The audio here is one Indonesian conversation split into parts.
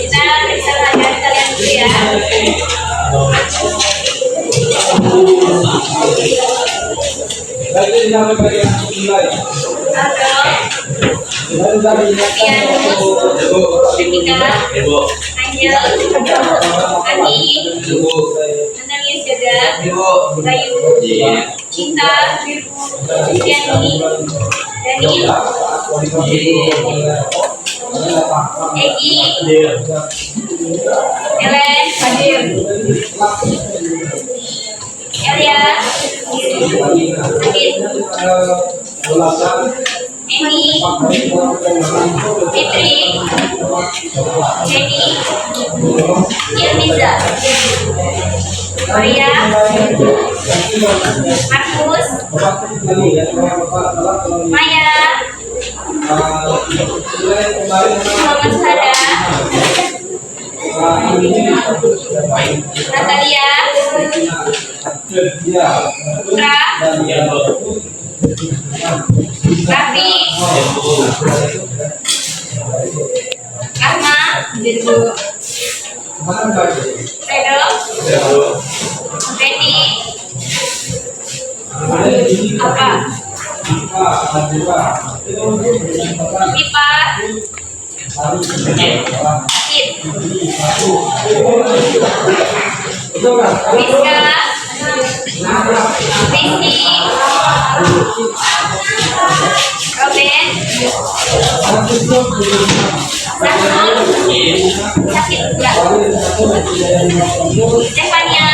periksa pelajaran kalian dulu ya. Angel, Adi, menangis jaga, Bayu, Cinta, Yani, Dani, Egi, Ellen, Hadir, Elia, Adit, Emi, Fitri, Jenny, Ilmiza, Maria, Markus, Maya, Muhammad Suhada, Natalia, Putra, Raffi, Asma, Redo, Betty, apa? Pipa, Akid, Rizka, Rizky, Robin, sakit enggak? Stefania,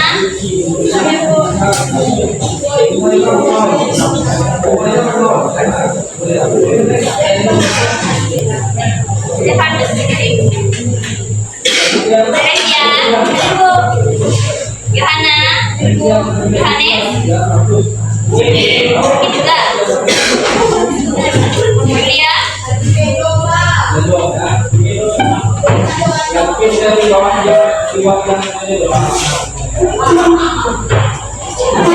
Stefanus, Teresia, Yohana, Yohanes, ini juga Julia,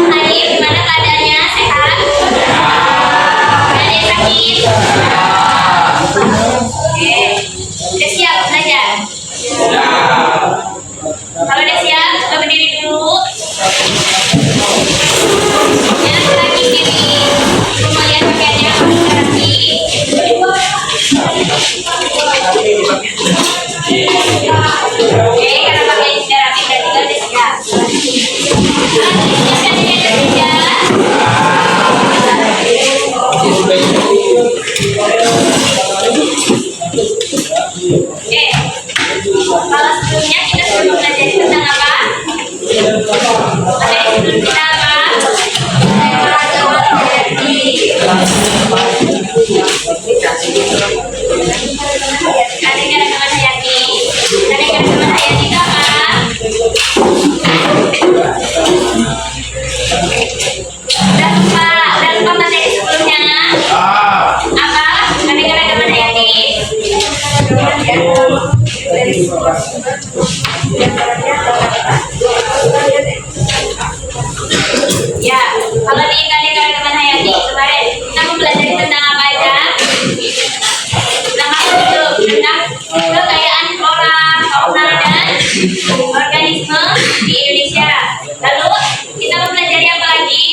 Hari gimana keadaannya? Sehat? Ada yang sakit? Oke, udah siap belajar? Kalau udah siap, coba berdiri dulu. Ya, kaki kiri. Semua lihat pakaiannya, kaki. Oke, karena pakaiannya sudah rapi, berarti kan udah siap. Siapkan ini ada kerja. Oke, kalau sebelumnya kita sudah mempelajari tentang apa? Materi sebelum kita apa? Keanekaragaman hayati. Keanekaragaman hayati itu apa? Udah lupa materi sebelumnya? Apa? Keanekaragaman hayati. Ya, kalau di keanekaragaman hayati kemarin kita mempelajari tentang apa aja? Tentang apa dulu? Tentang kekayaan orang, fauna dan organisme di Indonesia. Lalu kita mempelajari apa lagi?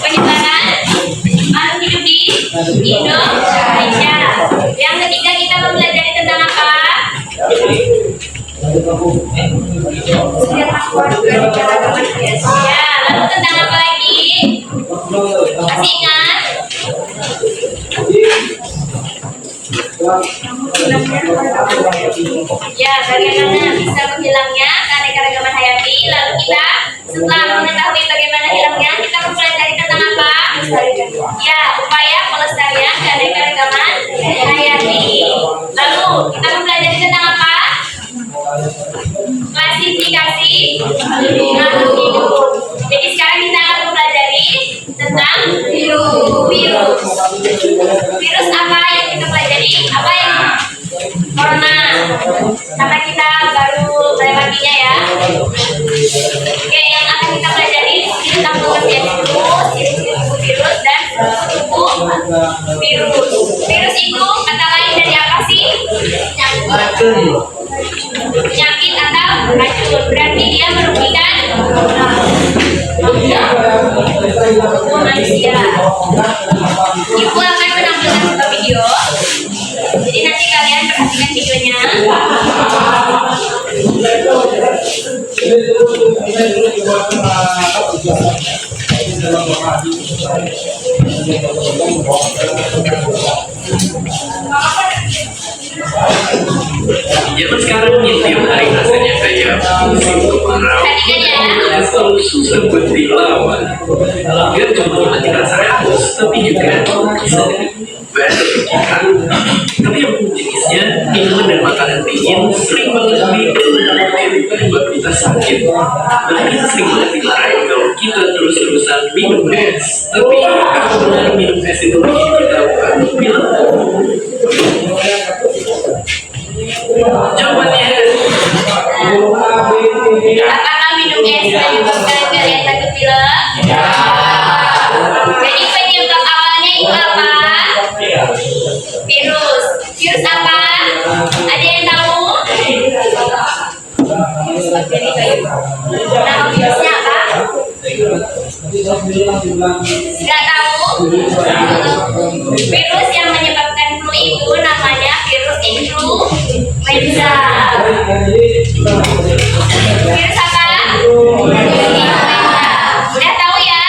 Penyebaran makhluk hidup di Indonesia. Yang ketiga kita mempelajari tentang apa? Ya, lalu tentang apa lagi? Masih ingat? Ya, bagaimana bisa menghilangnya keanekaragaman hayati? Lalu kita setelah mengetahui bagaimana hilangnya, kita mempelajari tentang apa? Ya, upaya pelestarian keanekaragaman hayati. Lalu kita mempelajari tentang apa? Klasifikasi makhluk hidup. Jadi sekarang kita akan mempelajari tentang virus. Virus apa yang kita pelajari Jadi apa yang corona? Karena kita baru melewatinya ya. Oke, yang akan kita pelajari tentang pengertian virus dan suku virus. Virus itu kata lain dari apa sih? Penyakit atau racun. Berarti dia merugikan manusia. Ibu akan menampilkan sebuah video. Jadi nanti kalian perhatikan videonya. Zaman sekarang yang tiap hari rasanya kayak musim kemarau selalu susah buat dilawan. Gak cuma kita rasa haus, tapi juga bisa banyak pikiran. Tapi yang jenisnya minuman dan makanan dingin sering banget buat kita sakit. Nah kita sering banget dimarahin kalau kita terus-terusan minum es. Tapi kalau benar minum es itu bikin kita bilang jawabannya apakah minum es menyebabkan kalian batuk pilek? Jadi penyebab awalnya itu apa? Virus. Virus apa? Ada yang tahu? Nama virusnya apa? Nggak tahu? Virus yang menyebabkan flu itu namanya virus influenza. Virus apa? Influenza. Udah tahu ya?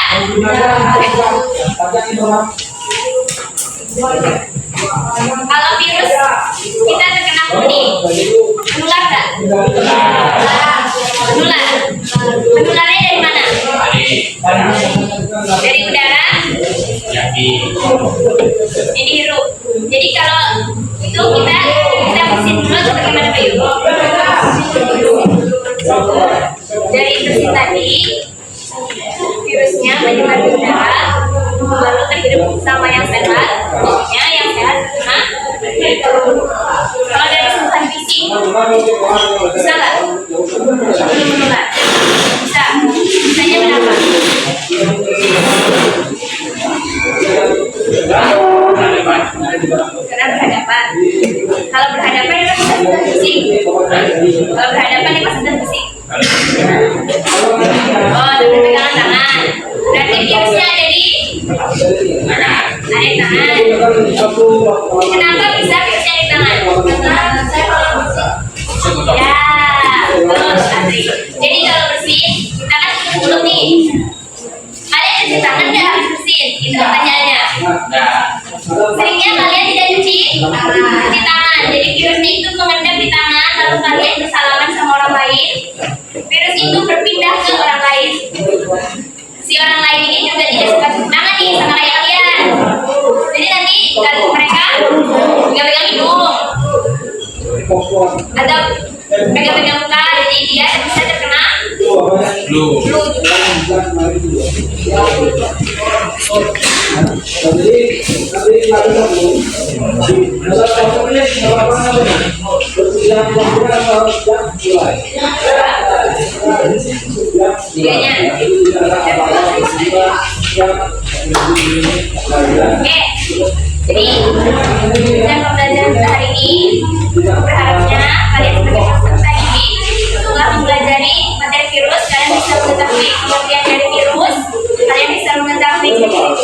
Kalau virus kita terkena flu nih, menular nggak? Menular. Menularnya dari mana? Dari udara? Ini hirup. Jadi kalau itu kita bersihin dulu atau bagaimana Pak Yu? Dari bersihin tadi virusnya menyebar di udara, lalu terhidup sama yang sehat, jadinya yang sehat terkena. Kalau dari sentuhan fisik bisa nggak? Belum menular. Bisa. Bisanya berapa? Karena berhadapan. Kalau berhadapan itu bisa sentuhan fisik. Kalau berhadapan itu sentuhan fisik. Oh, tapi pegangan tangan. Berarti virusnya ada di tangan. Ada di tangan. Kenapa bisa virusnya di tangan? Karena saya kalau bersih. Ya, terus Andri. Jadi kalau bersihin, kita kan mulut nih. Kalian cuci tangan nggak habis bersihin? Itu pertanyaannya. Seringnya kalian tidak cuci tangan. Jadi virusnya itu mengendap di tangan, lalu kalian bersalaman sama orang lain. Virus itu berpindah ke orang lain. Si orang lain ini juga tidak suka cuci tangan nih sama kayak kalian. Jadi nanti mereka pegang-pegang hidung atau pegang-pegang muka, jadi dia bisa terkena flu. Oke, jadi dalam pembelajaran kita hari ini berharapnya kalian sebagai peserta ini setelah mempelajari materi virus, kalian bisa mengetahui pengertian dari virus, kalian bisa mengetahui virus,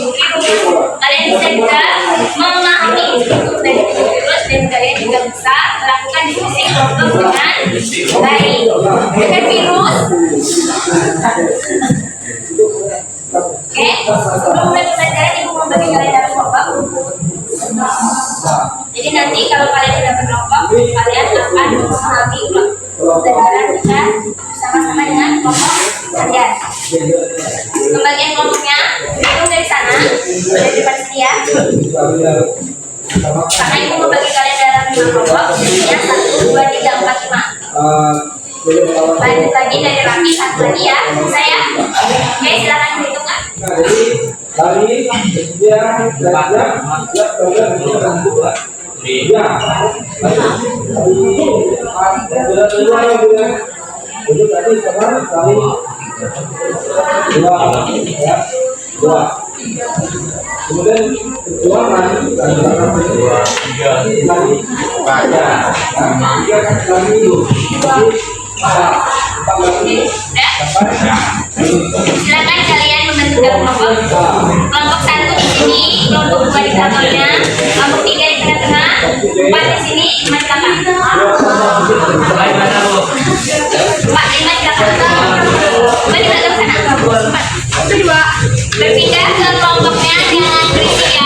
kalian bisa juga memahami struktur dari virus, dan kalian juga bisa melakukan diskusi kelompok dengan baik. Dengan virus. Oke, sebelum mulai pelajaran ibu mau bagi kalian dalam kelompok. Jadi nanti kalau kalian sudah berkelompok, kalian akan memahami pelajaran kita bersama-sama dengan kelompok kalian. Pembagian kelompoknya itu dari sana, dari depan sini ya. Karena ibu membagi kalian dalam 5 kelompok, ya 1, 2, 3, 4, 5. Lanjut lagi dari Raffi, 1 lagi ya, bisa ya. Oke, silakan berhitung kan. Itu tadi sama kali dua, ya, dua. Kemudian kedua kali kali baca, tiga kali itu, empat kali. Silakan kalian membentuk kelompok. Kelompok satu di sini, kelompok dua di belakangnya, kelompok tiga di tengah-tengah, empat di sini, lima di belakang. Empat, lima di belakang. Lima di belakang sana. Empat. Kedua, berpindah ke kelompoknya dengan berisi ya.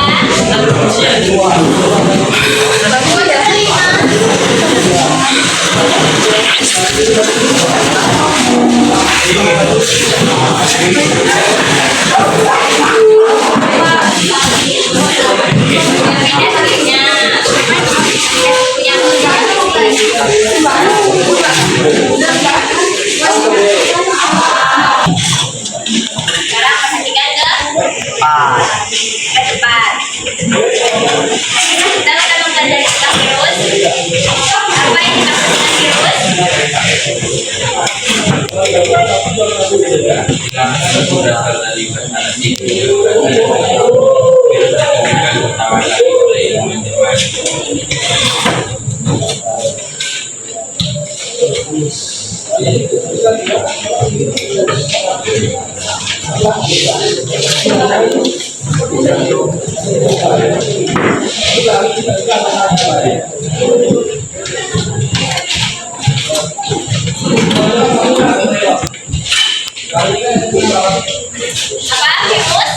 Sekarang perhatikan ke depan. Kita akan mempelajari tentang virus. Apa yang dimaksud dengan virus? Apa virus?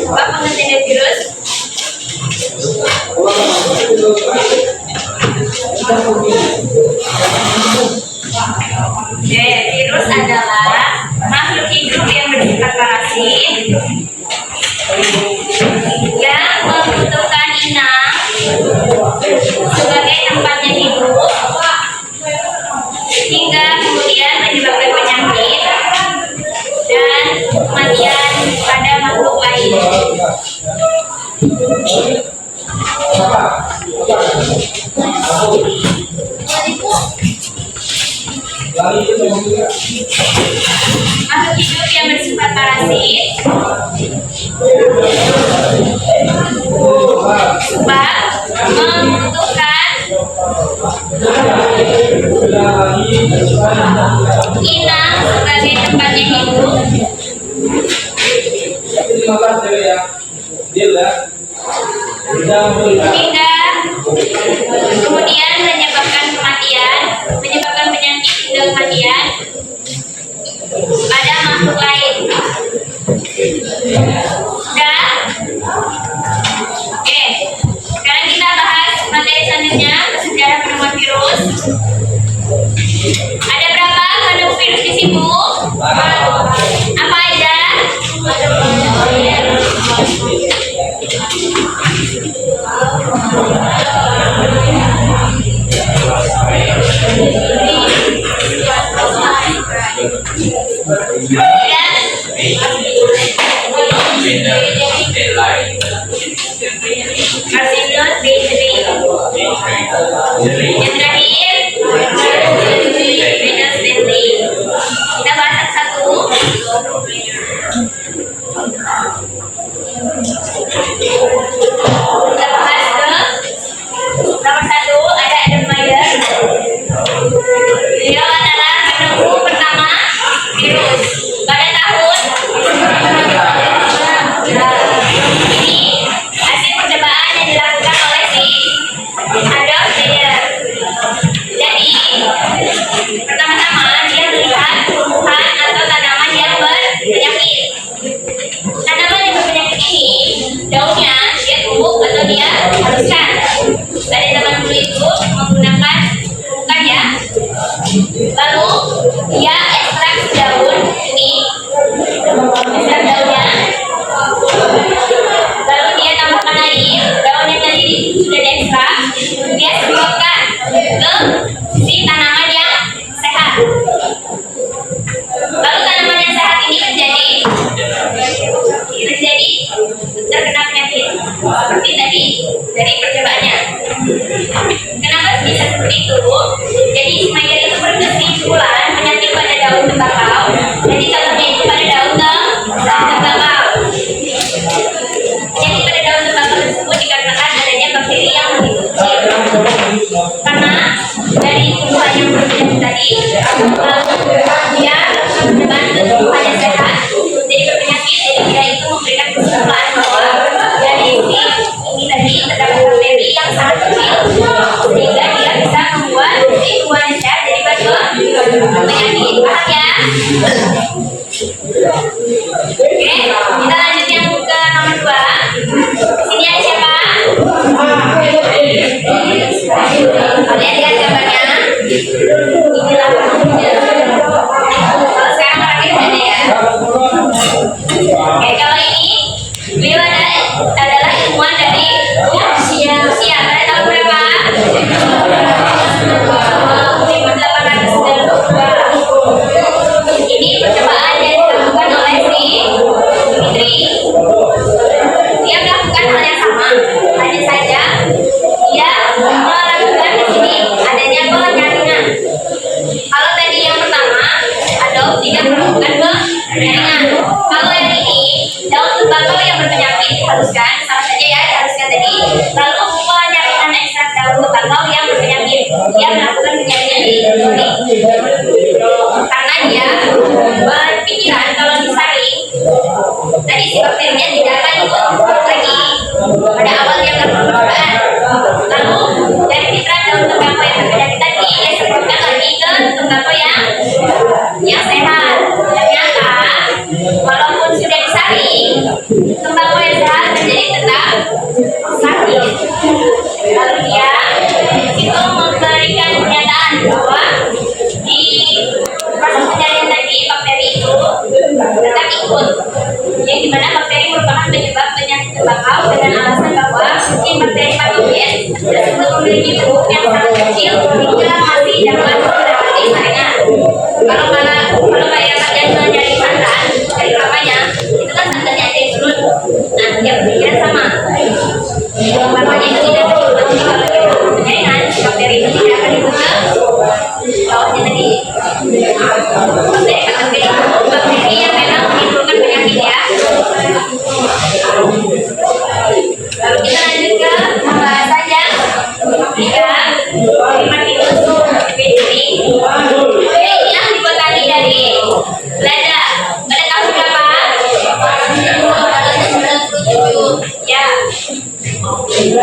Apa pengertian dari virus? Virus adalah makhluk hidup yang bersifat parasit yang membutuhkan inang sebagai tempatnya hidup hingga kemudian menyebabkan penyakit dan kematian pada makhluk lain. Makhluk hidup yang bersifat parasit sebab membutuhkan inang sebagai tempatnya hidup hingga kemudian menyebabkan kematian, menyebabkan penyakit hingga kematian pada makhluk lain. Sudah? Oke. Sekarang kita bahas materi selanjutnya, sejarah penemuan virus. Ada berapa penemuan virus di situ? Apa aja? Carcinus bakteri. Yang terakhir Venus deadly. Kita bahas satu-satu. Kita bahas ke nomor satu, ada Adam Mayer. Beliau adalah penemu pertama virus pada tahun ini. Hasil percobaan yang dilakukan oleh si Adolf Meyer. Jadi pertama-tama dia melihat tumbuhan atau tanaman yang berpenyakit. Tanaman yang berpenyakit ini daunnya dia Kenapa bisa seperti itu? Jadi Ismail itu berkesimpulan penyakit pada daun tembakau. Jadi contohnya itu pada daun tembakau. Penyakit pada daun tembakau tersebut dikarenakan adanya bakteri yang mengikuti. Karena dari tumbuhan yang berpenyakit tadi, dia membantu tumbuhannya sehat, jadi berpenyakit. Jadi dia itu memberikan kesimpulan bahwa dari ini tadi terdapat bakteri yang sangat kecil, sehingga dia bisa membuat tumbuhannya sehat jadi berpenyakit. Paham ya? Oke, kita lanjut yang ke nomor 2. Sini ada siapa? Kalian lihat gambarnya. Inilah bentuknya. Kalau sekarang orang itu ada ya. Oke, kalau ini beliau adalah ilmuwan dari Rusia. Pada tahun berapa? 1892. Ini percobaan yang dilakukan oleh Sri Dimitri. Dia melakukan hal yang sama, hanya saja dia melakukan di sini adanya penyaringan. Kalau tadi yang pertama, Adolf tidak melakukan penyaringan. Kalau yang ini, daun tembakau yang berpenyakit dihaluskan, sama saja ya, dihaluskan tadi. Lalu penyaringan ekstrak daun tembakau yang berpenyakit, dia melakukan penyaringan di sini. Karena dia berpikiran kalau disaring, tadi si bakterinya tidak akan ikut lagi. Pada awal dia melakukan percobaan. Lalu dari fitrah daun tembakau yang berpenyakit tadi, dia sebutkan lagi ke tembakau yang sehat. Ternyata walaupun sudah disaring, tembakau yang sehat menjadi tetap sakit. Lalu dia itu memberikan pernyataan bahwa di proses penyaringan tadi bakteri itu tetap ikut, yang dimana bakteri merupakan penyebab penyakit tembakau dengan alasan bahwa mungkin bakteri patogen tersebut memiliki bentuk yang sangat kecil hingga masih dapat mendapati saringan. Kalau kayak kalian mencari santan dari kelapanya, itu kan santannya ada yang surut. Nah, dia berpikiran sama. Kelapanya itu tidak terlibat kalau kita penyaringan, bakteri itu tidak akan ikut ke bawahnya tadi. Bakteri yang memang menimbulkan penyakit ya. Lalu kita lanjut ke pembahasan yang ketiga, Martinus Petri. Ini yang dibotani dari Belanda. Pada tahun berapa? 1997. Ya. Sini.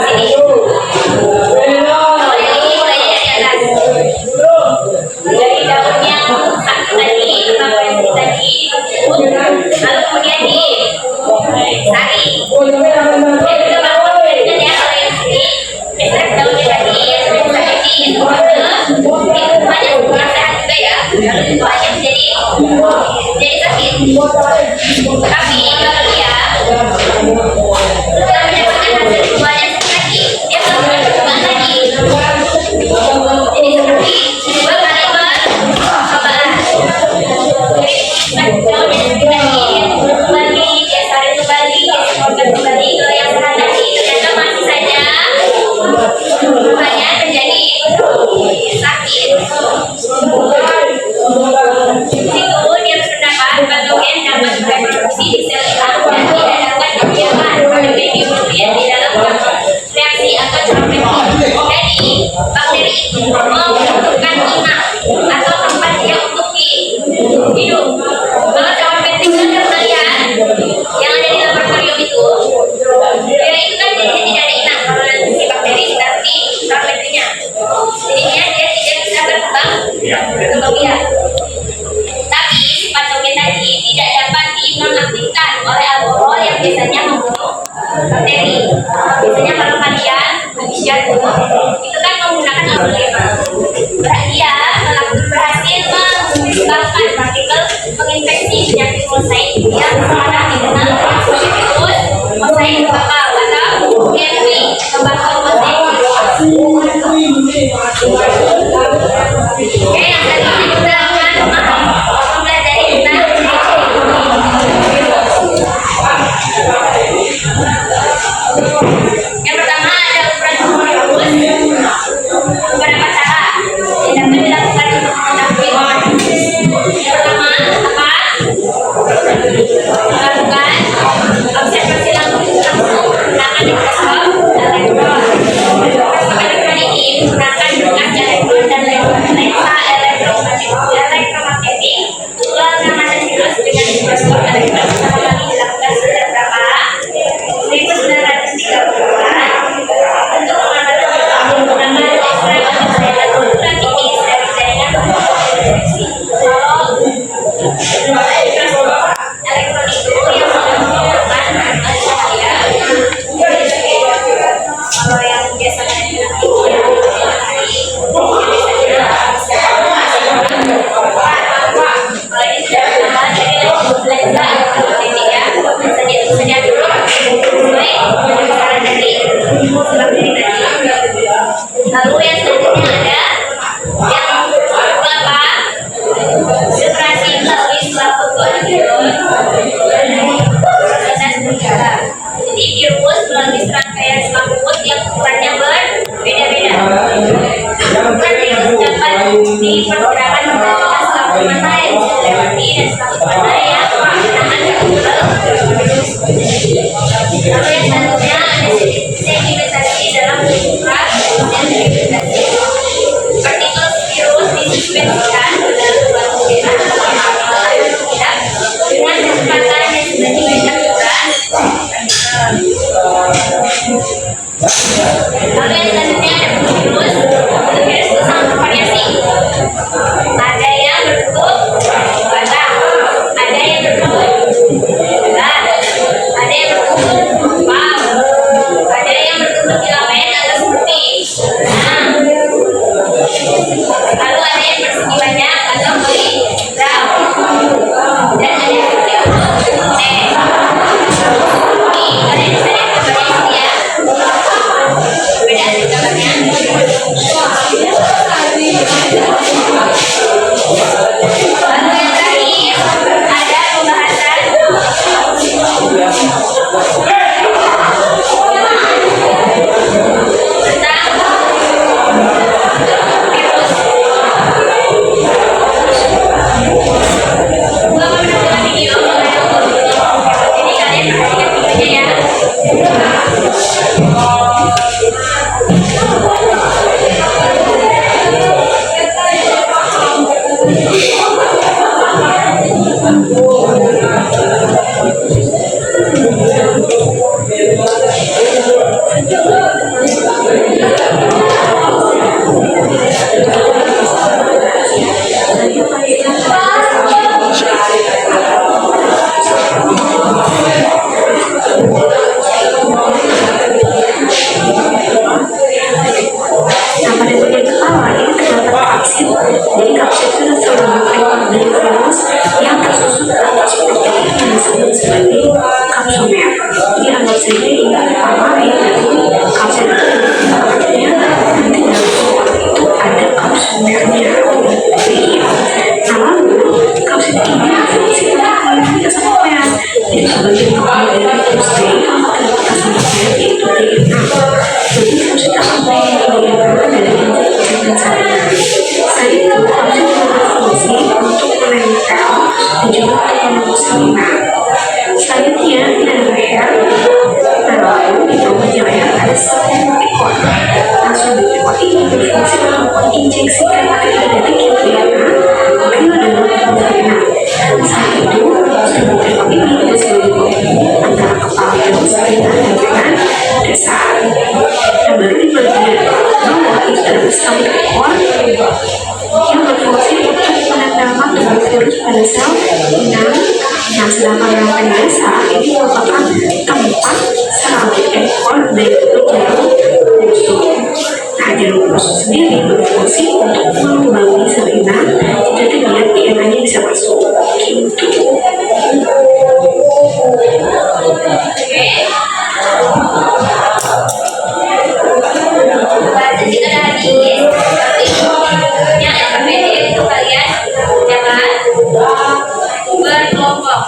Kalau yang ini mulainya dari atas. Dari daun yang sakit tadi, tembakau yang sakit tadi, lalu kemudian disaring. Jadi tembakau ya kalau yang sini, ekstrak daunnya tadi yang sakit itu banyak sehat juga ya. Lalu tumbuhannya menjadi sakit. Tapi kalau dia setelah mendapatkan hasil tumbuhannya sakit lagi, dia melakukan percobaan lagi. Jadi seperti 2 kali percobaan. Jadi daunnya sakit lagi, kembali dia saring kembali, dia semprotkan kembali ke yang sehat tadi. Ternyata masih saja tumbuhannya menjadi sakit. Situ dia berpendapat patogen dapat bereproduksi di sel inang dan tidak dapat dibiarkan patogen dihubungkan di dalam reaksi atau calon peptid. Jadi bakteri itu membutuhkan inang atau tempat dia untuk hidup. Kalau calon peptid itu kalian yang ada di laboratorium itu, dia itu kan jadinya tidak ada inang kalau nanti si bakteri ditaruh di calon peptidnya. Jadinya dia tidak bisa berkembang biak. Tapi si patogen tadi tidak dapat dinonaktifkan oleh alkohol yang biasanya membunuh bakteri. Biasanya kalau kalian habis jantung itu kan menggunakan alkohol. Dia berhasil mengembangkan partikel penginfeksi penyakit mosaik yang sekarang dikenal sebagai virus mosaik tembakau atau MV tembakau mosaik. Oke, yang tadi kita akan mempelajari tentang yang pertama ada ukuran virus. saran tadi seperti ini tadi. Lalu yang selanjutnya ada yang apa? Filtrasi melalui suatu koridor proses berjalan. Jadi virus melalui serangkaian selaput yang ukurannya berbeda-beda. Ukuran virus dapat diperkirakan berdasarkan selaput mana yang bisa dilewati dan selaput mana yang menahan virus. Lalu yang selanjutnya ada sedimentasi dalam ukuran dan sedimentasi. Partikel virus disedimentasikan ke dalam suatu daerah dengan kecepatan yang sebanding dengan ukuran. Lalu yang selanjutnya ada virus. Virus itu sangat bervariasi. Ada yang berbentuk batang, ada yang berbentuk bulat, ada yang berbentuk bal, ada yang berbentuk filament atau seperti. Lalu ada yang persegi banyak atau poligram, dan ada yang berbentuk kalian bisa lihat gambarnya ya. Beda sih gambarnya. Lalu yang terakhir ada pembahasan tentang virus. Gua akan menunjukkan video mengenai virus. Jadi kalian perhatikan videonya ya. Jadi kapsul itu adalah sebuah dari virus yang tersusun dalam protein yang disebut sebagai kapsul merah. Jadi anggap saja ini pertama dari kapsul itu artinya nanti dalam sebuah itu ada kapsul merahnya. Nah lalu kapsul ini fungsi untuk kita sampean dan sebagai kepala dari virus D kita sampean yaitu DNA. Jadi kapsul kita sampean dari selain itu kapsul berfungsi untuk menempel dan juga untuk menembus salinan. Selanjutnya ada leher. Nah lalu di bawahnya leher ada sel ekor. Langsung di ekor ini berfungsi untuk menginjeksikan materi genetik yang DNA ke dalam tubuh salinan. Selain itu tubuh ekor ini ada sebagai penghubung antara kepala virus salinan dan dengan dasar. Dan baru di bagian bawah itu ada sel ekor yang berfungsi untuk menempelkan tubuh virus pada sel inang. Nah, sedangkan rangkaian dasar ini merupakan tempat serabut ekor dari jarum busuk. Nah, jarum busuk sendiri berfungsi untuk melubanggi sel inang jadi biar DNA-nya bisa masuk. Gitu. Bahasa kita udah habis. Yang berbeda itu kalian jangan berkelompok.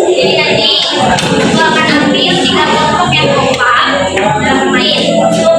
Jadi nanti aku akan ambil 3 kelompok yang kompak dalam bermain untuk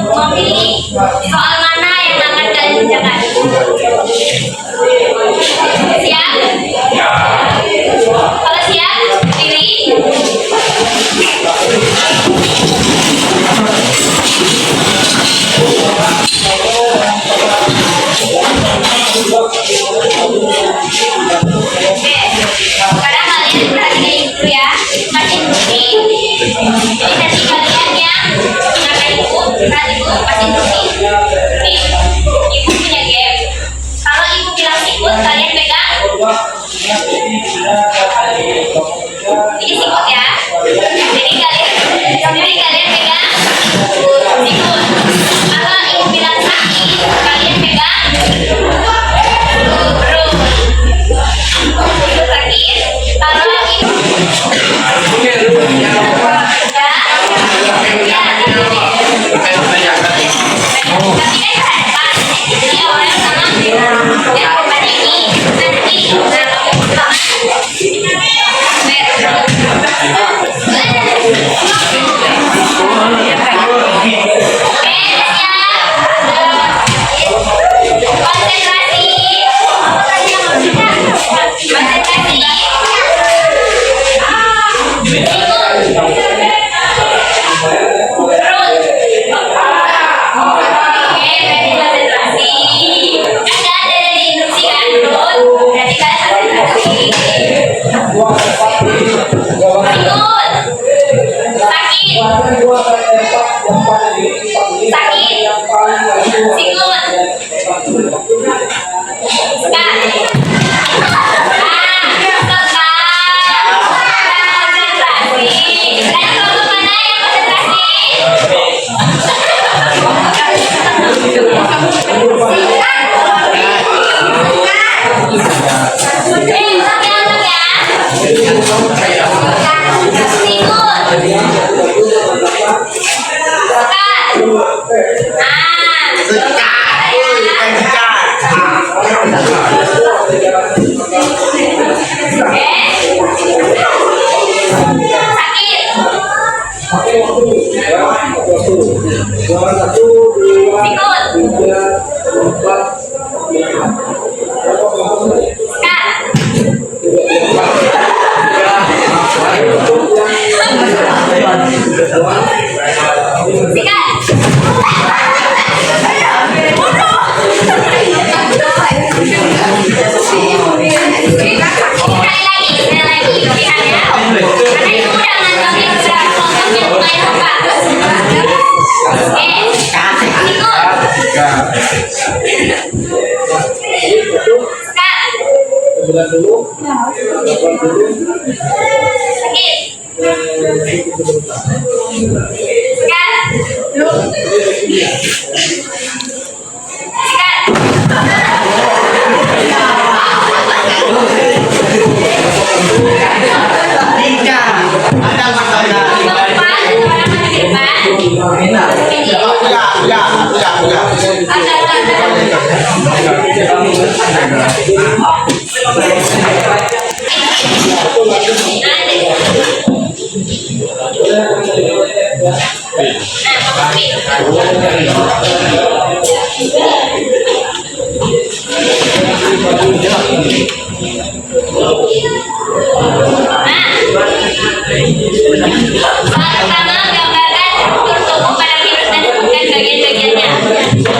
Pertama, gambarkan struktur tubuh pada virus dan sebutkan bagian-bagiannya.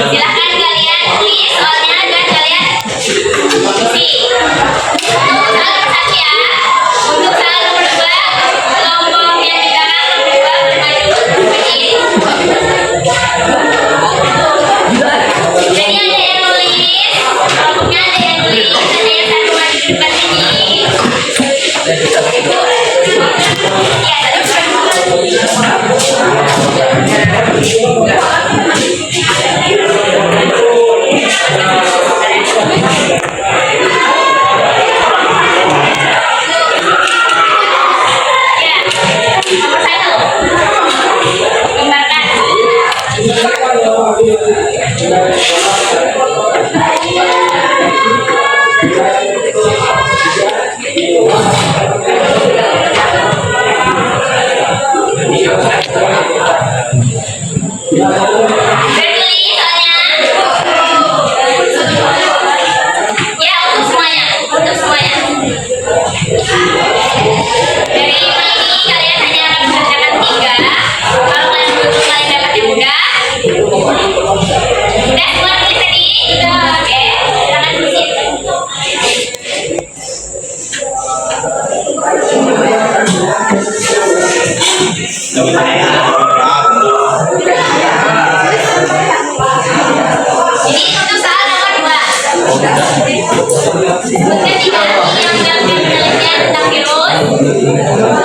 Silahkan kalian tulis soalnya dan kalian isi. Untuk soal nomor 1 ya. Untuk soal nomor 2, kelompok yang di belakang nomor 2 bermaju berbunyi. Jadi ada yang nulis, kelompoknya ada yang nulis, ada yang satu maju di depan sini.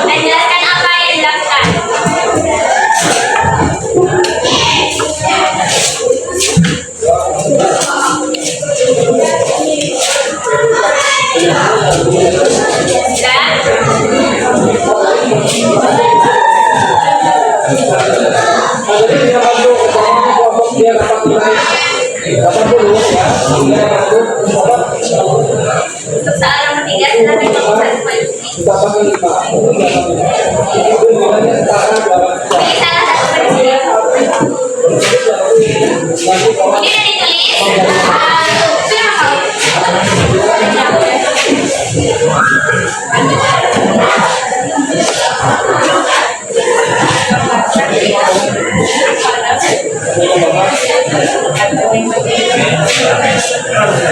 Dan jelaskan apa yang dilakukan. Untuk soal nomor 3 silakan kamu maju sini. Ini salah satu di sini. Ini udah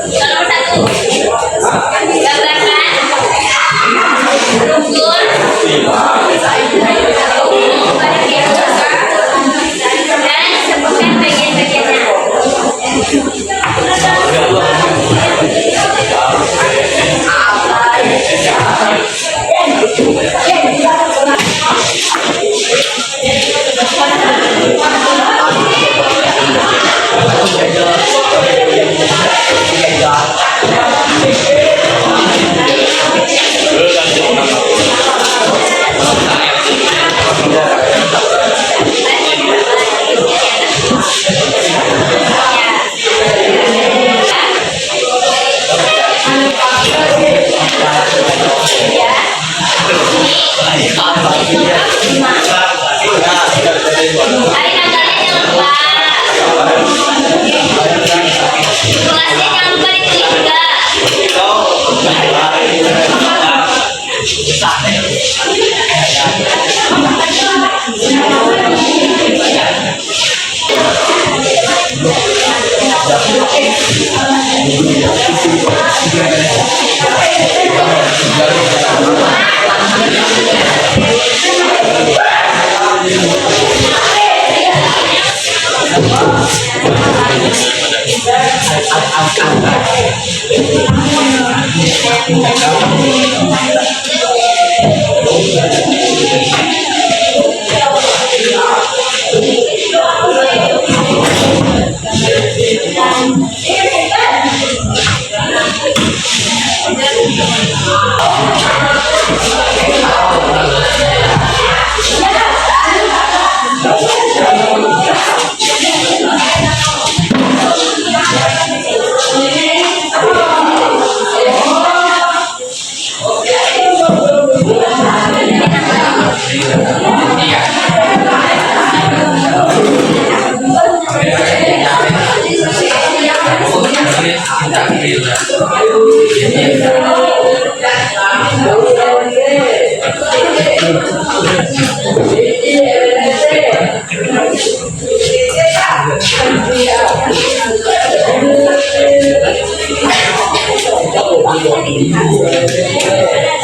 Gambarkan struktur Hari tanggalnya jangan lupa. Kelasnya jangan lupa ditulis juga.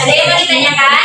Ada yang mau ditanyakan?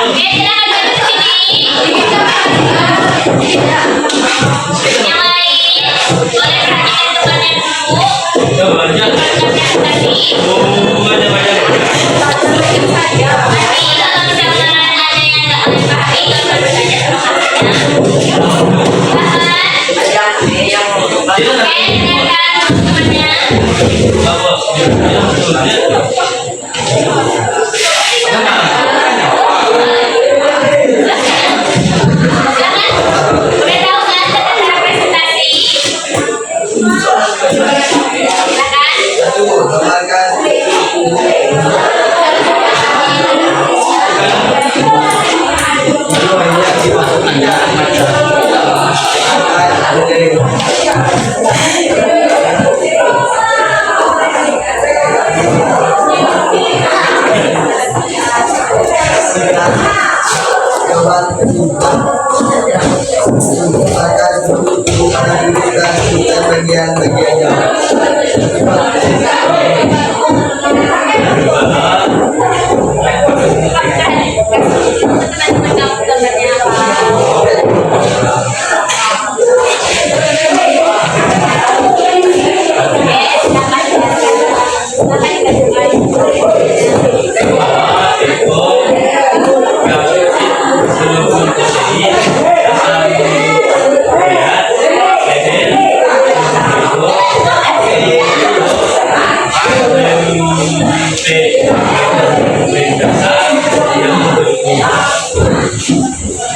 Oke, silakan duduk di sini. Yang lain boleh perhatikan temannya dulu. banyak. Tadi. Oh, banyak. Nanti kalau misalkan ada yang nggak boleh pahami, kalau bertanya sama kakaknya. Oke, dengarkan temannya. Silakan. Udah tahu kan tata cara presentasi? Silakan. bagian-bagiannya. Teman-teman kamu gambarnya apa?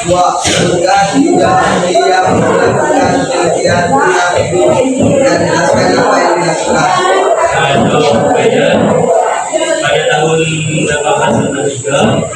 Dua, tugas yang dia melakukan penelitian tentang hidup dan jelaskan apa yang dilakukan. Pada tahun 1893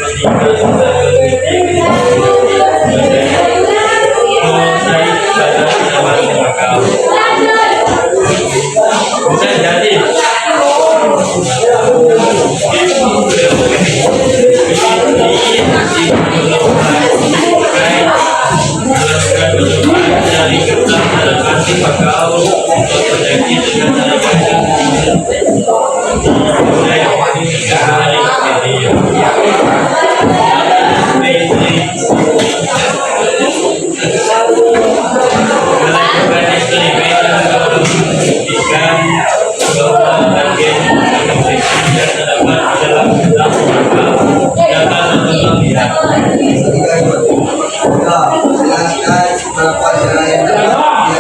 Jelaskan berapa cara yang dilakukan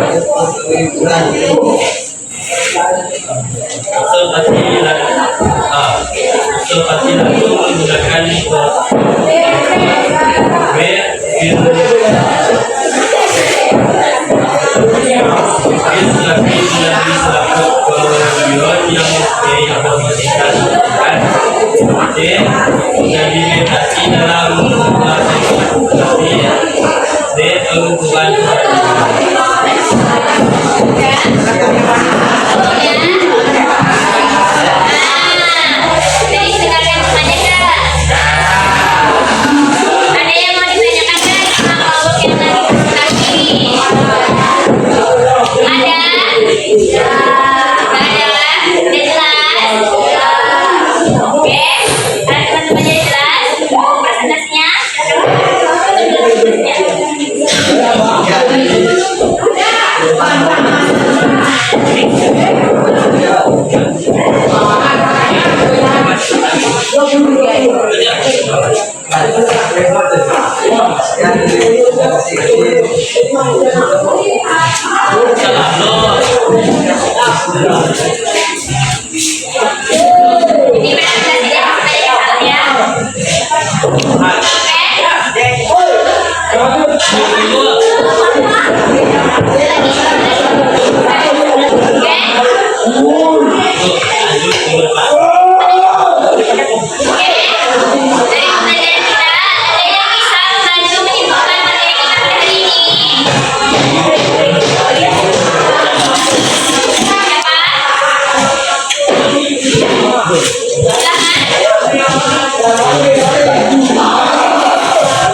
untuk pengumpulan Sepatilah itu menggunakan Jadi dengarkan semuanya Kak. Ada yang mau ditanyakan kan sama kelompok yang lagi presentasi? Ada? Nggak ada kan? Udah jelas? Oke, ada teman-temannya jelas? Presentasinya? Ini presentasinya semuanya ya.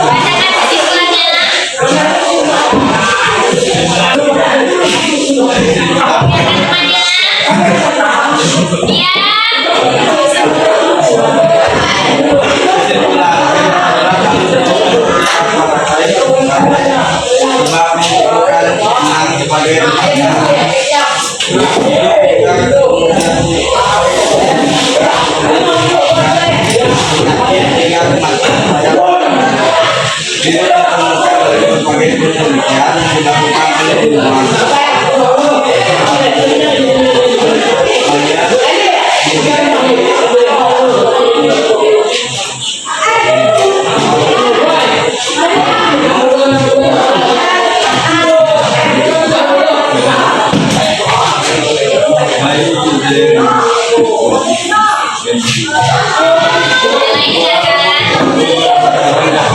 Bacakan kesimpulannya. Tidak ditemukan oleh berbagai penelitian yang dilakukan oleh ilmuwan.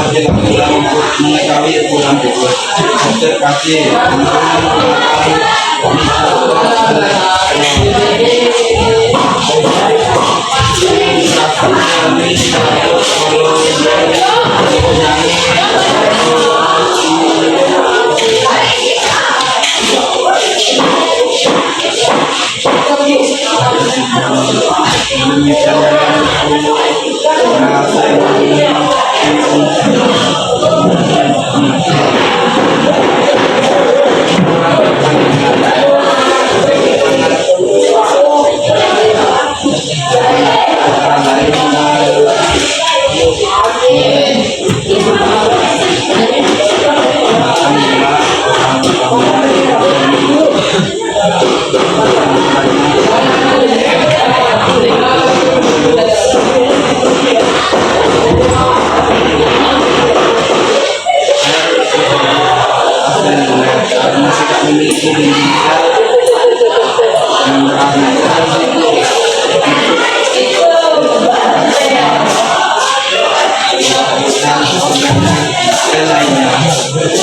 Dapat dilakukan untuk mengetahui ukuran berikut. Observasi lainnya.